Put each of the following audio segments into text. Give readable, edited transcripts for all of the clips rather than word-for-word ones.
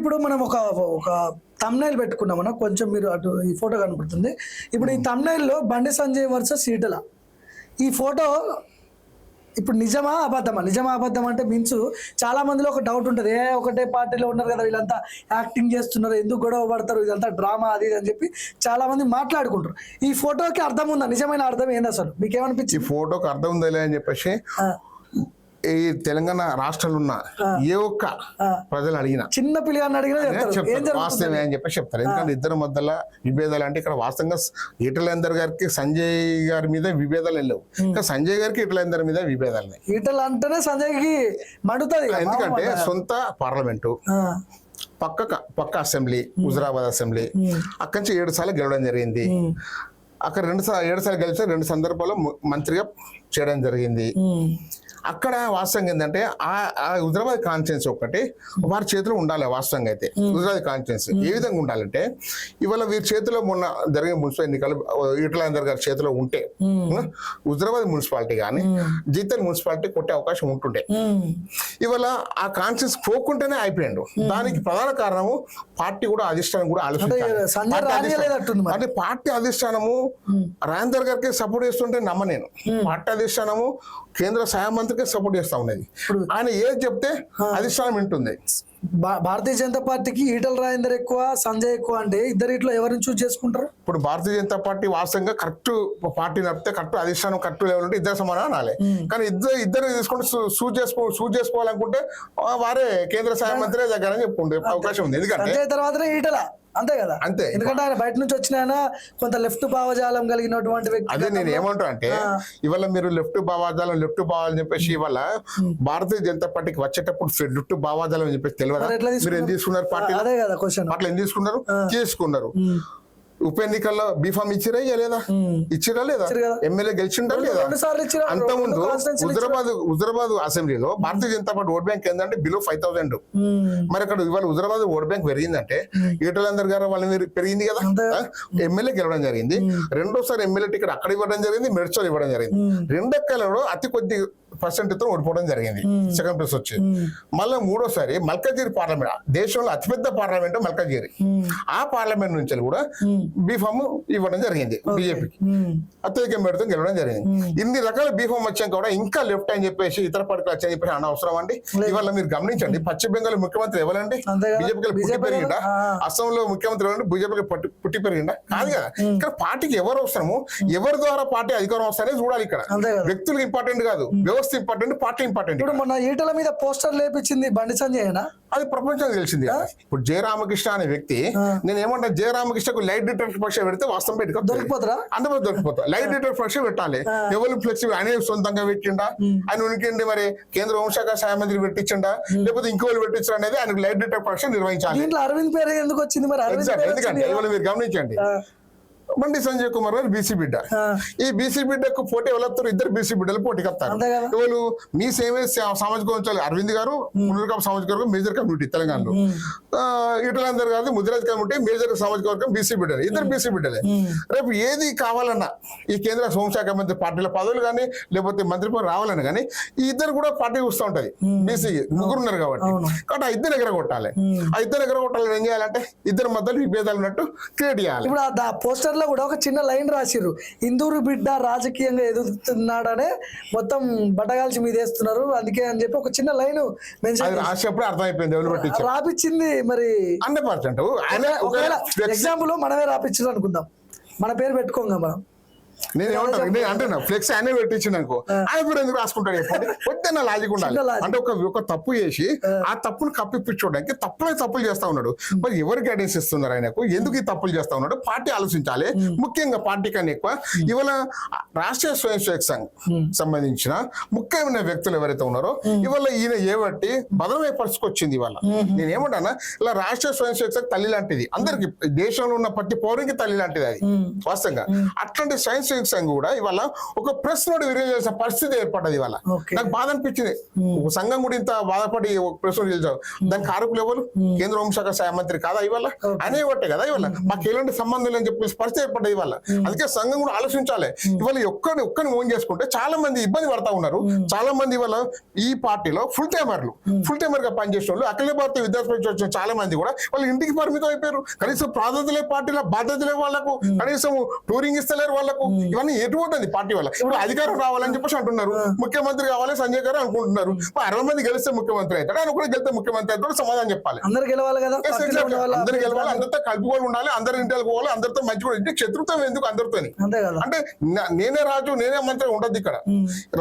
ఇప్పుడు మనం ఒక థంబ్నైల్ పెట్టుకున్నామన్నా, కొంచెం మీరు అటు ఈ ఫోటో కనపడుతుంది. ఇప్పుడు ఈ థంబ్నైల్లో బండి సంజయ్ వర్సెస్ ఈటల, ఈ ఫోటో ఇప్పుడు నిజమా అబద్ధం అంటే మీన్స్ చాలా మందిలో ఒక డౌట్ ఉంటుంది, ఒకటే పార్టీలో ఉన్నారు కదా వీళ్ళంతా యాక్టింగ్ చేస్తున్నారు, ఎందుకు గొడవ పడతారు, ఇదంతా డ్రామా అది అని చెప్పి చాలా మంది మాట్లాడుకుంటారు. ఈ ఫోటోకి అర్థం ఉందా? నిజమైన అర్థం ఏంది అసలు? మీకేమనిపించింది? ఈ ఫోటోకి అర్థం ఉందా అని చెప్పేసి ఈ తెలంగాణ రాష్ట్రంలో ఉన్న ఏ ఒక్క ప్రజలు అడిగినా, చిన్న పిల్లగాన్ని అడిగినా వాస్తవమే అని చెప్పేసి చెప్తారు. ఎందుకంటే ఇద్దరు మధ్యలో విభేదాలు అంటే ఇక్కడ వాస్తవంగా ఈటలేందర్ గారికి సంజయ్ గారి మీద విభేదాలు వెళ్ళవు, ఇంకా సంజయ్ గారికి ఈటలేందర్ మీద విభేదాలు ఉన్నాయి. ఈటల అంటేనే సంజయ్కి మండుతుంది. ఎందుకంటే సొంత పార్లమెంటు, పక్క అసెంబ్లీ, హుజరాబాద్ అసెంబ్లీ, అక్కడి నుంచి 7 సార్లు గెలవడం జరిగింది. అక్కడ 7 సార్లు గెలిచి 2 సందర్భాల్లో మంత్రిగా చేయడం జరిగింది. అక్కడ వాస్తవంగా ఏంటంటే ఆ హుజరాబాద్ కాన్స్టిట్యున్సీ ఒకటి వారి చేతిలో ఉండాలి. వాస్తవంగా అయితే హుజరాబాద్ కాన్స్టిట్యున్సీ ఏ విధంగా ఉండాలంటే, ఇవాళ వీరి చేతిలో మొన్న జరిగే మున్సిపల్ ఎన్నికలు ఈటలేందర్ గారి చేతిలో ఉంటే హుజరాబాద్ మున్సిపాలిటీ కానీ జీతల్ మున్సిపాలిటీ కొట్టే అవకాశం ఉంటుండే. ఇవాళ ఆ కాన్స్టిట్యున్సీ పోకుంటేనే అయిపోయాడు. దానికి ప్రధాన కారణము పార్టీ కూడా అధిష్టానం కూడా ఆలోచించాలి. అంటే పార్టీ అధిష్టానము రాజేందర్ గారికి సపోర్ట్ చేస్తుంటే నమ్మనేను. పార్టీ అధిష్టానము కేంద్ర సహాయ మంత్రికి సపోర్ట్ చేస్తా ఉన్నది. ఆయన ఏది చెప్తే అధిష్టానం వింటుంది. భారతీయ జనతా పార్టీకి ఈటల రాజేందర్ ఎక్కువ, సంజయ్ ఎక్కువ అంటే ఇద్దరిట్లో ఎవరిని చూస్ చేసుకుంటారు? ఇప్పుడు భారతీయ జనతా పార్టీ వాస్తవంగా కరెక్ట్ పార్టీ నడిపితే కరెక్ట్ అధిష్టానం కరెక్ట్ లెవెల్ ఉంటే ఇద్దరు సమానం అనాలి. కానీ ఇద్దరు తీసుకుంటే సూజ్ చేసుకోవాలనుకుంటే వారే కేంద్ర సహాయ మంత్రి దగ్గర చెప్పుకుంటే అవకాశం ఉంది. ఎందుకంటే తర్వాతనే ఈటల అంతే కదా, అంతే. ఎందుకంటే ఆయన బయట నుంచి వచ్చిన ఆయన కొంత లెఫ్ట్ భావజాలం కలిగినటువంటి వ్యక్తి. అదే నేను ఏమంటా అంటే, ఇవాళ మీరు లెఫ్ట్ భావజాలం చెప్పేసి ఇవాళ భారతీయ జనతా పార్టీకి వచ్చేటప్పుడు లెఫ్ట్ భావజాలం అని చెప్పేసి తెలియదు. మీరు ఏం తీసుకున్నారు? పార్టీ అదే కదా క్వశ్చన్. అట్లా ఏం తీసుకున్నారు? చేసుకున్నారు. ఉప ఎన్నికల్లో బీఫామ్ ఇచ్చిరా లేదా? ఇచ్చిరా లేదా? ఎమ్మెల్యే గెలిచిండా లేదా? అంతకుముందు హుజరాబాద్ అసెంబ్లీలో Bharatiya Janata party vote bank ఏంటంటే బిలో 5,000. మరి అక్కడ ఇవాళ హుజరాబాద్ ఓట్ బ్యాంక్ పెరిగిందంటే ఈటలేందర్ గారు వాళ్ళ మీద పెరిగింది కదా. ఎమ్మెల్యే గెలవడం జరిగింది. రెండోసారి ఎమ్మెల్యే టికెట్ అక్కడ ఇవ్వడం జరిగింది, మెడ్చల్ ఇవ్వడం జరిగింది. రెండెక్కలలో అతి కొద్ది % ఓడిపోవడం జరిగింది, సెకండ్ ప్లేస్ వచ్చి. మళ్ళీ మూడోసారి మల్కాజిగిరి పార్లమెంట్, దేశంలో అతిపెద్ద పార్లమెంట్ మల్కాజిగిరి, ఆ పార్లమెంట్ నుంచి కూడా బీఫామ్ ఇవ్వడం జరిగింది బీజేపీకి. అత్యధిక మెడతో గెలవడం జరిగింది. ఇన్ని రకాల బీఫామ్ వచ్చాక కూడా ఇంకా లెఫ్ట్ అని చెప్పేసి ఇతర పార్టీలు వచ్చాయని చెప్పేసి అనవసరం అండి. ఇవాళ మీరు గమనించండి, పశ్చిమ బెంగాల్ ముఖ్యమంత్రి ఎవరండి? బీజేపీకి పుట్టి పెరిగిందా? అస్సాంలో ముఖ్యమంత్రి ఎవరండి? బీజేపీకి పుట్టి పెరిగిందా? కాదు కదా. ఇక్కడ పార్టీకి ఎవరు అవసరము, ఎవరి ద్వారా పార్టీ అధికారం వస్తారనే చూడాలి. ఇక్కడ వ్యక్తులు ఇంపార్టెంట్ కాదు, వ్యవస్థ ఇంపార్టెంట్, పార్టీ ఇంపార్టెంట్. ఇప్పుడు మన ఈటల మీద పోస్టర్ లేపించింది బండి సంజయ్, అది ప్రపంచానికి తెలిసింది. ఇప్పుడు జయరామకృష్ణ అనే వ్యక్తి, నేను ఏమంటా, జయరామకృష్ణకు లైట్ డిటెక్టర్ పరీక్ష పెడితే వాస్తవం పెట్టుకో దొరికిపోతారా? అందరూ దొరికిపోతా. లైట్ డిటెక్టర్ పరీక్ష పెట్టాలి. ఎవరు ఫ్లెక్సిబుల్ ఆయన సొంతంగా పెట్టిండా, ఆయన ఉనికిండి మరి కేంద్ర హోంశాఖ సహాయ మంత్రి పెట్టించిండా, లేకపోతే ఇంకోళ్ళు పెట్టించారు అనేది ఆయనకు లైట్ డిటెక్టర్ పరీక్ష నిర్వహించాలి. అరవింద్ పేరు ఎందుకు వచ్చింది మరి? ఎందుకంటే ఇవాళ మీరు గమనించండి, బండి సంజయ్ కుమార్ గారు బీసీ బిడ్డ. ఈ బీసీ బిడ్డకు పోటీ ఎవరు? ఇద్దరు బీసీ బిడ్డలు పోటీకి వస్తారు. ఎవరు? మీ సేమే సామాజిక వర్గాలు అరవింద్ గారు, మున్నూరు సామాజిక వర్గం మేజర్ కమ్యూనిటీ తెలంగాణలో, ఈటలేందర్ గారు ముదిరాజ్ కమ్యూనిటీ మేజర్ సామాజిక వర్గం బీసీ బిడ్డలు, ఇద్దరు బీసీ బిడ్డలే. రేపు ఏది కావాలన్నా ఈ కేంద్ర హోంశాఖ మంత్రి పార్టీల పదవులు కానీ లేకపోతే మంత్రి పదవి రావాలని కానీ ఈ ఇద్దరు కూడా పార్టీ వస్తూ ఉంటది. బీసీ ముగ్గురు ఉన్నారు కాబట్టి ఆ ఇద్దరు ఎగరగొట్టాలి. ఆ ఇద్దరు ఎగరగొట్టాలని ఏం చేయాలంటే ఇద్దరు మధ్యలో విభేదాలు ఉన్నట్టు క్రియేట్ చేయాలి. ఇప్పుడు పోస్టర్ లో కూడా ఒక చిన్న లైన్ రాసిర్రు, ఇందూరు బిడ్డ రాజకీయంగా ఎదుగుతున్నాడనే మొత్తం బట్టగాల్చి మీద వేస్తున్నారు అందుకే అని చెప్పి ఒక చిన్న లైన్ రాసేప్పుడు అర్థమైపోయింది. రాపిచ్చింది మరి 100%. ఎగ్జాంపుల్ మనమే రాపించారు అనుకుందాం, మన పేరు పెట్టుకోంగా మనం. నేను ఏమంటాను, నేను అంటున్నా ఫ్లెక్స్ ఆయనే పెట్టించింది అనుకో, ఆయన పేరు ఎందుకు రాసుకుంటాడు? వద్దన్న లాజిక్ ఉండాలి. అంటే ఒక తప్పు చేసి ఆ తప్పును కప్పిపించుకోవడానికి తప్పులు చేస్తా ఉన్నాడు. మరి ఎవరు గైడెన్స్ ఇస్తున్నారు ఆయనకు? ఎందుకు ఈ తప్పులు చేస్తా ఉన్నాడు? పార్టీ ఆలోచించాలి. ముఖ్యంగా పార్టీ కన్నా ఎక్కువ ఇవాళ రాష్ట్రీయ స్వయం సేవక సంఘం సంబంధించిన ముఖ్యమైన వ్యక్తులు ఎవరైతే ఉన్నారో ఇవాళ ఈయన ఏబట్టి బదలమై పరిస్థితికి ఇవాళ నేను ఏమంటానా, ఇలా రాష్ట్రీయ స్వయం సేవక సంఘం తల్లి లాంటిది, అందరికి దేశంలో ఉన్న ప్రతి పౌరునికి తల్లి లాంటిది అది వాస్తవంగా. అట్లాంటి స్వయం సేవక్ సంఘ్ కూడా ఇవాళ ఒక ప్రెస్ నోట్ రిలీజ్ చేసే పరిస్థితి ఏర్పడ్డది ఇవాళ. Okay. నాకు బాధ అనిపించింది, ఒక సంఘం కూడా ఇంత బాధపడి ఒక ప్రెస్ నోట్ రిలీజ్ దానికి కారకులు ఎవరు? కేంద్ర హోంశాఖ సహాయ మంత్రి కాదా ఇవాళ? అనే ఒకటే కదా ఇవాళ మాకు ఎలాంటి సంబంధం లేని చెప్పేసి పరిస్థితి ఏర్పడ్డది ఇవాళ. అందుకే సంఘం కూడా ఆలోచించాలి. ఇవాళ ఒక్కని ఓన్ చేసుకుంటే చాలా మంది ఇబ్బంది పడతా ఉన్నారు. చాలా మంది ఇవాళ ఈ పార్టీలో ఫుల్ టైమర్ గా పనిచేసిన వాళ్ళు, అఖిల భారతీయ విద్యార్థి పరిషత్ వచ్చిన చాలా మంది కూడా వాళ్ళు ఇంటికి పరిమితం అయిపోయారు. కనీసం ప్రాధాన్యత పార్టీలో బాధ్యత లేవు వాళ్ళకు, కనీసం టూరింగ్ ఇస్తలేరు వాళ్ళకు. ఇవన్నీ ఎటువంటి పార్టీ వల్ల ఇప్పుడు అధికారం రావాలని చెప్పేసి అంటున్నారు. ముఖ్యమంత్రి కావాలి సంజయ్ గారు అనుకుంటున్నారు. 60 మంది గెలిస్తే ముఖ్యమంత్రి అవుతాడు, ఆయన కూడా గెలిస్తే ముఖ్యమంత్రి అవుతాడు. సమాధానం చెప్పాలి. అందరు గెలవాలి కదా, అందరు గెలవాలి, అందరితో కలుపుకొని ఉండాలి, అందరి ఇంటికి పోవాలి, అందరితో మంచి కూడా. ఇంటికి శత్రుత్వం ఎందుకు అందరితో? అంటే నేనే రాజు నేనే మంత్రి ఉండదు ఇక్కడ.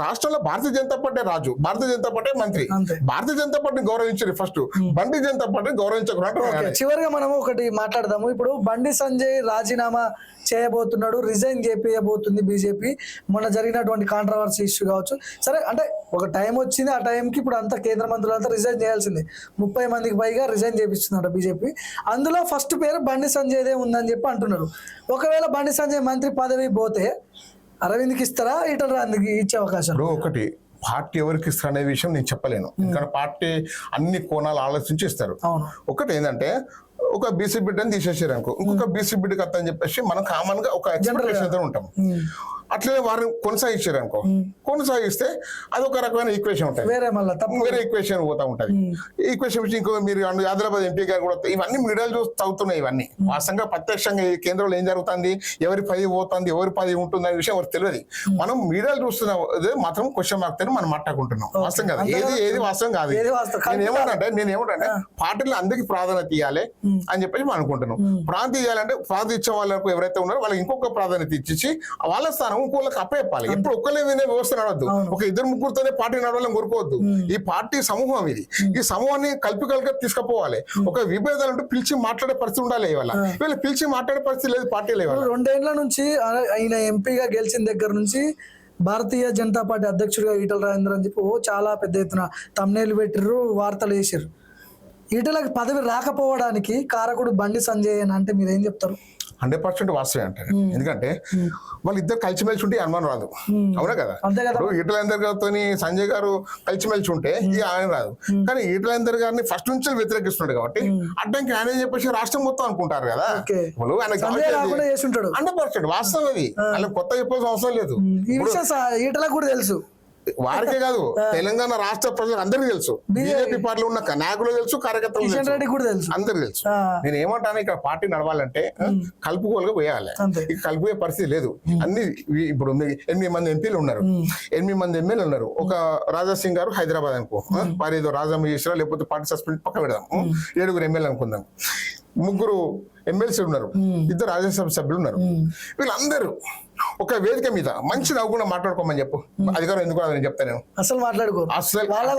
రాష్ట్రంలో భారతీయ జనతా పార్టీ రాజు, భారతీయ జనతా పార్టీ మంత్రి. భారతీయ జనతా పార్టీని గౌరవించారు ఫస్ట్, బండి జనతా పార్టీని గౌరవించకుండా. చివరిగా మనం ఒకటి మాట్లాడదాము. ఇప్పుడు బండి సంజయ్ రాజీనామా చేయబోతున్నాడు, రిజైన్ చేపియబోతుంది బీజేపీ. మొన్న జరిగినటువంటి కాంట్రవర్సీ ఇష్యూ కావచ్చు. సరే, అంటే ఒక టైం వచ్చింది, ఆ టైంకి ఇప్పుడు అంతా కేంద్ర మంత్రులంతా రిజైన్ చేయాల్సిందే. 30 మందికి పైగా రిజైన్ చేపిస్తుందట బీజేపీ. అందులో ఫస్ట్ పేరు బండి సంజయ్దే ఉందని చెప్పి అంటున్నారు. ఒకవేళ బండి సంజయ్ మంత్రి పదవి పోతే అరవింద్కి ఇస్తారా, ఈటల రాజేందర్కి ఇచ్చే అవకాశం? ఒకటి పార్టీ ఎవరికి ఇస్తారు అనే విషయం నేను చెప్పలేను. ఎందుకంటే పార్టీ అన్ని కోణాలు ఆలోచించి ఇస్తారు. ఒకటి ఏంటంటే ఒక బీసీ బిడ్డని తీసేసారు అనుకో, ఇంకొక బీసీ బిడ్డకి అత్తని చెప్పేసి మనం కామన్ గా ఒక ఎక్స్పెక్టేషన్ ఉంటాం. అట్లనే వారిని కొనసాగించారు అనుకో, కొనసాగిస్తే అది ఒక రకమైన ఈక్వేషన్ ఉంటుంది, వేరే ఈక్వేషన్ పోతా ఉంటది. ఈక్వేషన్ ఇంకో మీరు ఆదిలాబాద్ ఎంపీ గారు కూడా ఇవన్నీ మీడియాలు చూసి చదువుతున్నాయి. ఇవన్నీ వాస్తవంగా ప్రత్యక్షంగా ఈ కేంద్రంలో ఏం జరుగుతుంది, ఎవరి పది పోతుంది, ఎవరి పది ఉంటుంది అనే విషయం ఎవరికి తెలియదు. మనం మీడియాలు చూస్తున్న మాత్రం క్వశ్చన్ మార్క్ తో మనం మాట్లాడుకుంటున్నాం. వాస్తవం కాదు, ఏది వాస్తవం కాదు. నేను ఏమంటే పార్టీలో అందరికి ప్రాధాన్యత ఇవ్వాలి అని చెప్పేసి మనం అనుకుంటున్నాం. ప్రాంతీయ ఇవ్వాలంటే ప్రాంతీయ ఇచ్చే వాళ్ళకు ఎవరైతే ఉన్నారో వాళ్ళకి ఇంకొక ప్రాధాన్యత ఇచ్చి వాళ్ళ స్థానం ఇంకోళ్ళకి అప్పచెప్పాలి. ఎప్పుడు ఒక్కలే వినే వ్యవస్థ నడవద్దు, ఒక 2-3తోనే పార్టీ నడవాలని కోరుకోవద్దు. ఈ పార్టీ సమూహం ఇది, ఈ సమూహాన్ని కలిపికలుగా తీసుకుపోవాలి. ఒక విభేదాలు ఉంటే పిలిచి మాట్లాడే పరిస్థితి ఉండాలి. ఇవాళ పిలిచి మాట్లాడే పరిస్థితి లేదు పార్టీలో. 2 ఏళ్ల నుంచి ఆయన ఎంపీగా గెలిచిన దగ్గర నుంచి భారతీయ జనతా పార్టీ అధ్యక్షుడిగా ఈటల రాజేందర్ అని చెప్పి చాలా పెద్ద ఎత్తున తమ్నేలు పెట్టిర్రు, వార్తలు వేసారు. ఈటలకు పదవి రాకపోవడానికి కారకుడు బండి సంజయ్ అని అంటే మీరు ఏం చెప్తారు? 100% వాస్తవే అంటారు. ఎందుకంటే వాళ్ళిద్దరు కలిసిమెలిసి ఉంటే అనుమానం రాదు. అవునా కదా? ఈటల గారితో సంజయ్ గారు కలిసిమెలిసి ఉంటే ఆయన రాదు. కానీ ఈటల గారిని ఫస్ట్ నుంచి వ్యతిరేకిస్తున్నాడు కాబట్టి అడ్డంకి ఆయన చెప్పేసి రాష్ట్రం మొత్తం అనుకుంటారు కదా. ఆయన 100% వాస్తవం అది, అలా కొత్త చెప్పాల్సిన అవసరం లేదు. ఈటలకు కూడా తెలుసు, వారికే కాదు తెలంగాణ రాష్ట్ర ప్రజలకు అందరికీ తెలుసు. బీజేపీ పార్టీలో ఉన్న నాయకులు తెలుసు, కార్యకర్తలు తెలుసు, అందరికి తెలుసు. నేను ఏమంటాను, ఇక్కడ పార్టీ నడవాలంటే కలుపుకోలుగా పోయాలి. ఇక కలుపుకునే పరిస్థితి లేదు. అన్ని ఇప్పుడు 8 మంది ఎంపీలు ఉన్నారు, 8 మంది ఎమ్మెల్యేలు ఉన్నారు. ఒక రాజా సింగ్ గారు హైదరాబాద్ అనుకో, వారి ఏదో రాజామ చేసినా లేకపోతే పార్టీ సస్పెండ్ పక్క పెడదాం. 7 ఎమ్మెల్యేలు అనుకుందాం, 3 ఎమ్మెల్సీ ఉన్నారు, 2 రాజ్యసభ సభ్యులు ఉన్నారు. వీళ్ళందరూ ఒక వేదిక మీద మంచి నవ్వుకుండా మాట్లాడుకోమని చెప్పు. అధికారం ఎందుకు నేను చెప్తాను, నేను అసలు మాట్లాడుకో. అసలు వాళ్ళ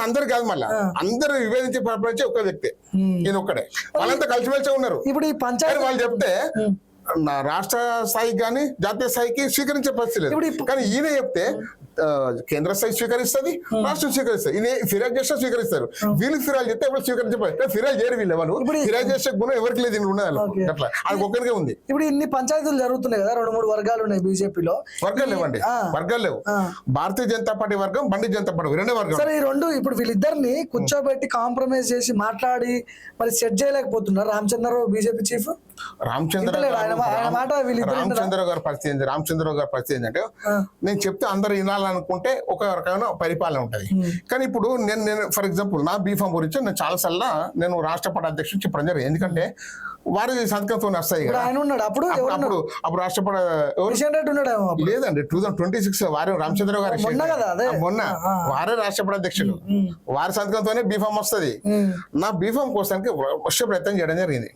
అందరు కాదు, మళ్ళీ అందరూ విభేదించి ప్రపంచే ఒక వ్యక్తి, నేను ఒక్కడే. వాళ్ళంతా కలిసిమెలిసి ఉన్నారు. ఇప్పుడు ఈ పంచాయతీ వాళ్ళు చెప్తే నా రాష్ట్ర స్థాయికి కానీ జాతీయ స్థాయికి స్వీకరించే పరిస్థితి లేదు. కానీ ఈయన చెప్తే కేంద్ర స్థాయి స్వీకరిస్తుంది, రాష్ట్రం స్వీకరిస్తుంది. ఈయన ఫిర్యాదు చేస్తే స్వీకరిస్తారు. వీళ్ళు ఫిర్యాదు చేస్తే ఎవరు స్వీకరించే ఫిర్యాదు చేయరు. వీళ్ళు ఎవరు ఫిర్యాదు చేసే గుణం ఎవరికి లేదు, అట్లా అది ఒక్కరికే ఉంది. ఇప్పుడు ఇన్ని పంచాయతీలు జరుగుతున్నాయి కదా, 2-3 వర్గాలు ఉన్నాయి బీజేపీలో. వర్గాలు లేవండి, వర్గాలు లేవు. భారతీయ జనతా పార్టీ వర్గం, బండి జనతా పార్టీ 2 వర్గాలు. సరే, ఈ 2 ఇప్పుడు వీళ్ళిద్దరిని కూర్చోబెట్టి కాంప్రమైజ్ చేసి మాట్లాడి మరి సెట్ చేయలేకపోతున్నారు రామచంద్రరావు బీజేపీ చీఫ్. రామచంద్రరావు గారి పరిస్థితి ఏంటంటే, నేను చెప్తే అందరు వినాలనుకుంటే ఒక రకమైన పరిపాలన ఉంటది. కానీ ఇప్పుడు నేను ఫర్ ఎగ్జాంపుల్ నా బీఫామ్ గురించి నేను చాలా సార్లు నేను రాష్ట్రపతి అధ్యక్షుడు చెప్పడం జరిగింది. ఎందుకంటే వారి సంతకంతో వస్తాయి కదా. అప్పుడు రాష్ట్రపతి లేదండి, 2026 వారి రామచంద్రరావు గారు మొన్న వారే రాష్ట్రపతి అధ్యక్షుడు, వారి సంతకంతోనే బీఫామ్ వస్తుంది. నా బీఫామ్ కోసానికి వర్ష ప్రయత్నం చేయడం జరిగింది,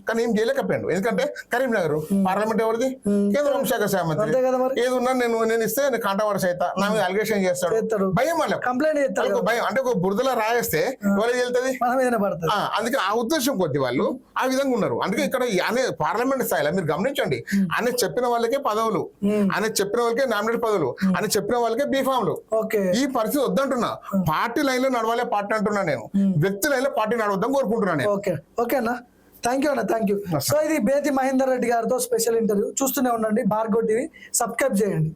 కానీ ఏం చేయలేకపోయాడు. ఎందుకంటే కరీంనగర్ పార్లమెంట్ ఎవరిది, కేంద్ర హోంశాఖ శాఖ మంత్రి. ఏది ఉన్నా నేను ఇస్తే కాంట్రవర్సీ అవుతా, నా మీద అలిగేషన్ చేస్తాడు, భయం. మళ్ళీ కంప్లైంట్ చేస్తాడు, భయం. అంటే ఒక బురదలో రాయేస్తే ఎవరికి వెళ్తుంది, అందుకే ఆ ఉద్దేశం కొద్ది వాళ్ళు ఆ విధంగా ఉన్నారు. అందుకే ఇక్కడ అనే పార్లమెంట్ స్థాయిలో మీరు గమనించండి, ఆయన చెప్పిన వాళ్ళకే పదవులు, ఆయన చెప్పిన వాళ్ళకే నామినేట్ పదవులు, ఆయన చెప్పిన వాళ్ళకే బీఫామ్లు. ఈ పరిస్థితి వద్దంటున్నా. పార్టీ లైన్ లో నడవాలే పార్టీ అంటున్నా నేను, వ్యక్తి లైన్ లో పార్టీ నడవద్దాం కోరుకుంటున్నా నేను. ఓకే అన్న. థ్యాంక్ యూ అన్న, థ్యాంక్ యూ. సో ఇది బేతి మహేందర్ రెడ్డి గారితో స్పెషల్ ఇంటర్వ్యూ. చూస్తూనే ఉండండి భార్గవ్ టీవీ, సబ్స్క్రైబ్ చేయండి.